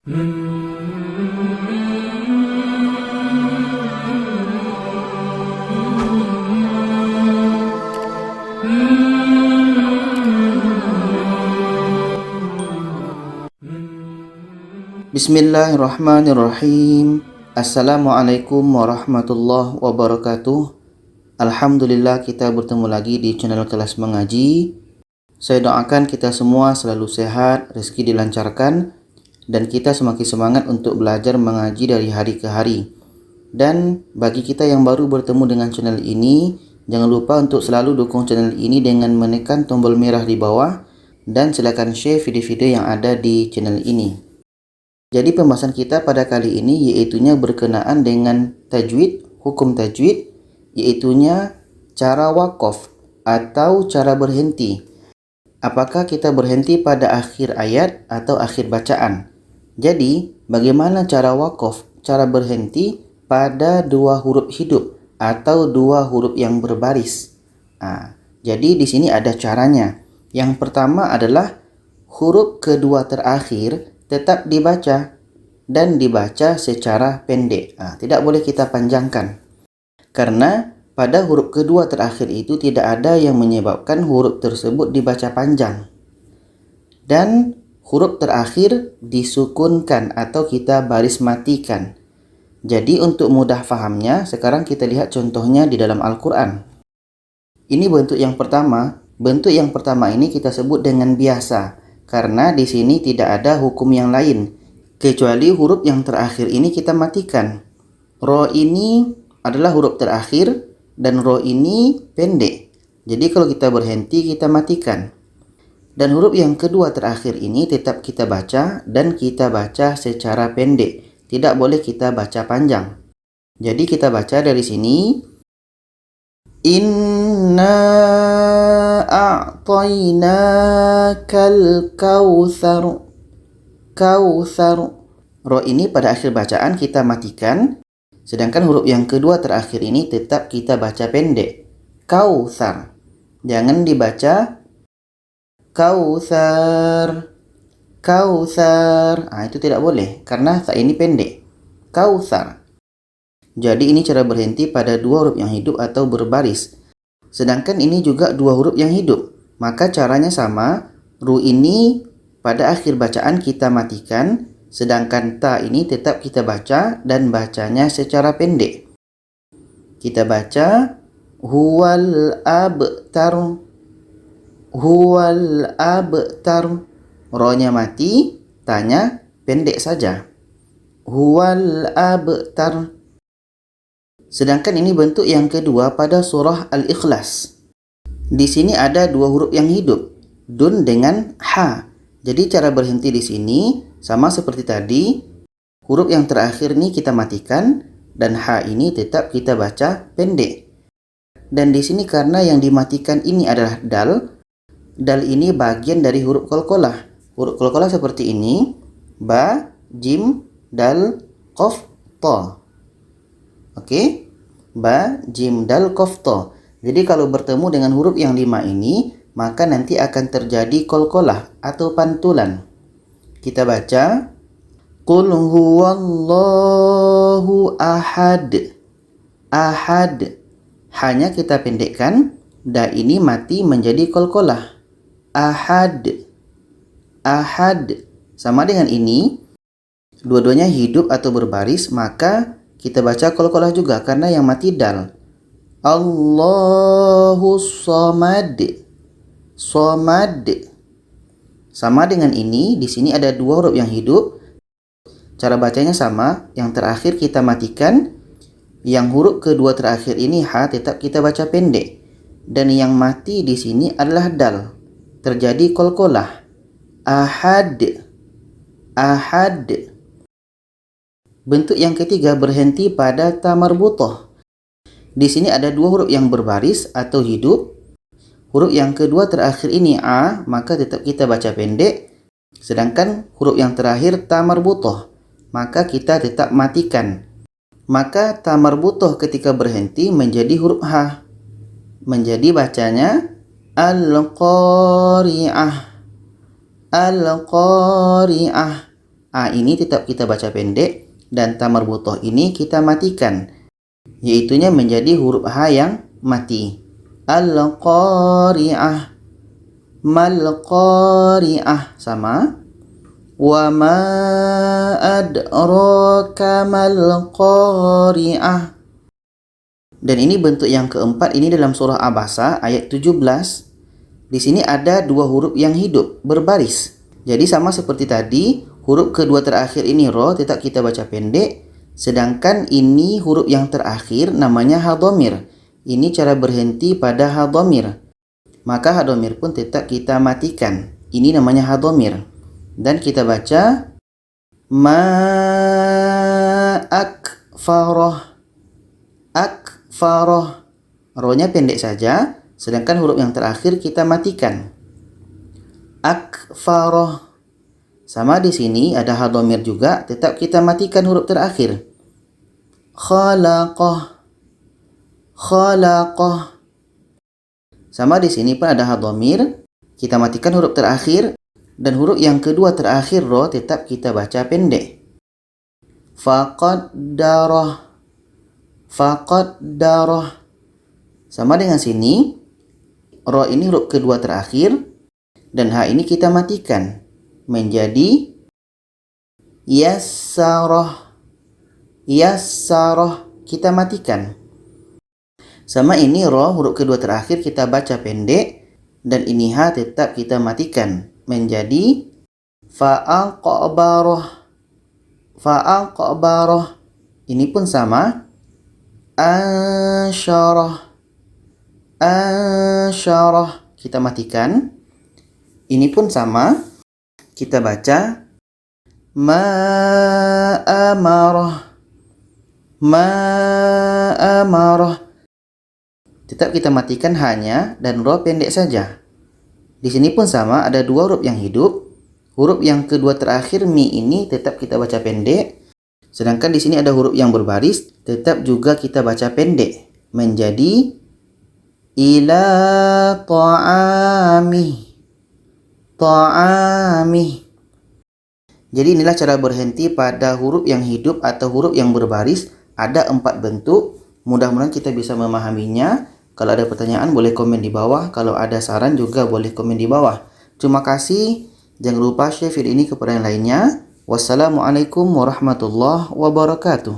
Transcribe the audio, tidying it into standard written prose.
Bismillahirrahmanirrahim. Assalamualaikum warahmatullahi wabarakatuh. Alhamdulillah kita bertemu lagi di channel Kelas Mengaji. Saya doakan kita semua selalu sehat, rezeki dilancarkan, dan kita semakin semangat untuk belajar mengaji dari hari ke hari. Dan bagi kita yang baru bertemu dengan channel ini, jangan lupa untuk selalu dukung channel ini dengan menekan tombol merah di bawah, dan silakan share video-video yang ada di channel ini. Jadi pembahasan kita pada kali ini yaitunya berkenaan dengan tajwid, hukum tajwid, yaitunya cara wakaf atau cara berhenti. Apakah kita berhenti pada akhir ayat atau akhir bacaan? Jadi, bagaimana cara wakaf, cara berhenti pada dua huruf hidup atau dua huruf yang berbaris? Jadi di sini ada caranya. Yang pertama adalah huruf kedua terakhir tetap dibaca dan dibaca secara pendek. Tidak boleh kita panjangkan. Karena pada huruf kedua terakhir itu tidak ada yang menyebabkan huruf tersebut dibaca panjang. Dan huruf terakhir disukunkan atau kita baris matikan. Jadi untuk mudah fahamnya, sekarang kita lihat contohnya di dalam Al-Quran. Ini bentuk yang pertama. Bentuk yang pertama ini kita sebut dengan biasa. Karena di sini tidak ada hukum yang lain. Kecuali huruf yang terakhir ini kita matikan. Ro ini adalah huruf terakhir dan ro ini pendek. Jadi kalau kita berhenti kita matikan. Dan huruf yang kedua terakhir ini tetap kita baca dan kita baca secara pendek. Tidak boleh kita baca panjang. Jadi kita baca dari sini. Inna a'tainakal kautsar. Kautsar. Ro ini pada akhir bacaan kita matikan. Sedangkan huruf yang kedua terakhir ini tetap kita baca pendek. Kautsar. Jangan dibaca kautsar. Kautsar. Itu tidak boleh karena sa ini pendek. Kautsar. Jadi ini cara berhenti pada dua huruf yang hidup atau berbaris. Sedangkan ini juga dua huruf yang hidup. Maka caranya sama. Ru ini pada akhir bacaan kita matikan. Sedangkan ta ini tetap kita baca dan bacanya secara pendek. Kita baca huwal abtar. Huwal abtar. Ro-nya mati, ta-nya pendek saja. Huwal abtar. Sedangkan ini bentuk yang kedua pada surah Al-Ikhlas. Di sini ada dua huruf yang hidup, dun dengan ha. Jadi cara berhenti di sini sama seperti tadi. Huruf yang terakhir ini kita matikan dan ha ini tetap kita baca pendek. Dan di sini karena yang dimatikan ini adalah dal. Dal ini bagian dari huruf qalqalah. Huruf qalqalah seperti ini: ba, jim, dal, qaf, ta. Oke, ba, jim, dal, qaf, ta. Jadi kalau bertemu dengan huruf yang 5 ini, maka nanti akan terjadi qalqalah atau pantulan. Kita baca Qul huwallahu ahad. Ahad. Hanya kita pendekkan, da ini mati menjadi qalqalah. Ahad. Ahad. Sama dengan ini, dua-duanya hidup atau berbaris, maka kita baca qalqalah juga karena yang mati dal. Allahus samad. Samad. Sama dengan ini, di sini ada dua huruf yang hidup. Cara bacanya sama, yang terakhir kita matikan. Yang huruf kedua terakhir ini ha tetap kita baca pendek. Dan yang mati di sini adalah dal. Terjadi qalqalah. Ahad. Ahad. Bentuk yang ketiga berhenti pada ta marbutah. Di sini ada dua huruf yang berbaris atau hidup. Huruf yang kedua terakhir ini a, maka tetap kita baca pendek. Sedangkan huruf yang terakhir ta marbutah, maka kita tetap matikan. Maka ta marbutah ketika berhenti menjadi huruf ha. Menjadi bacanya al-qari'ah. Al-qari'ah. A ini tetap kita baca pendek dan ta marbutoh ini kita matikan. Yaitunya menjadi huruf H yang mati. Al-qari'ah, mal-qari'ah sama. Wa ma adraka mal-qari'ah. Dan ini bentuk yang keempat, ini dalam surah Abasa ayat 17. Di sini ada dua huruf yang hidup berbaris. Jadi sama seperti tadi, huruf kedua terakhir ini ro tetap kita baca pendek. Sedangkan ini huruf yang terakhir namanya ha dhamir. Ini cara berhenti pada ha dhamir. Maka ha dhamir pun tetap kita matikan. Ini namanya ha dhamir. Dan kita baca ma akfarah. Akfarah. Ro-nya pendek saja, sedangkan huruf yang terakhir kita matikan. Akfarah. Sama di sini ada ha dhamir juga, tetap kita matikan huruf terakhir. Khalaqah. Khalaqah. Sama di sini pun ada ha dhamir, kita matikan huruf terakhir dan huruf yang kedua terakhir ro tetap kita baca pendek. Faqaddarah. Faqaddarah. Sama dengan sini, ro ini huruf kedua terakhir dan ha ini kita matikan menjadi yassarah. Yassarah kita matikan. Sama ini ro huruf kedua terakhir kita baca pendek dan ini ha tetap kita matikan menjadi fa'aqbarah. Fa'aqbarah. Ini pun sama. Ansyarah. Ansyarah kita matikan. Ini pun sama. Kita baca ma'amarah. Ma'amarah. Tetap kita matikan hanya dan ro pendek saja. Di sini pun sama, ada dua huruf yang hidup. Huruf yang kedua terakhir mi ini tetap kita baca pendek. Sedangkan di sini ada huruf yang berbaris, tetap juga kita baca pendek menjadi ila ta'ami. Ta'ami. Jadi inilah cara berhenti pada huruf yang hidup atau huruf yang berbaris. Ada 4 bentuk. Mudah-mudahan kita bisa memahaminya. Kalau ada pertanyaan boleh komen di bawah. Kalau ada saran juga boleh komen di bawah. Terima kasih. Jangan lupa share video ini kepada yang lainnya. Wassalamualaikum warahmatullahi wabarakatuh.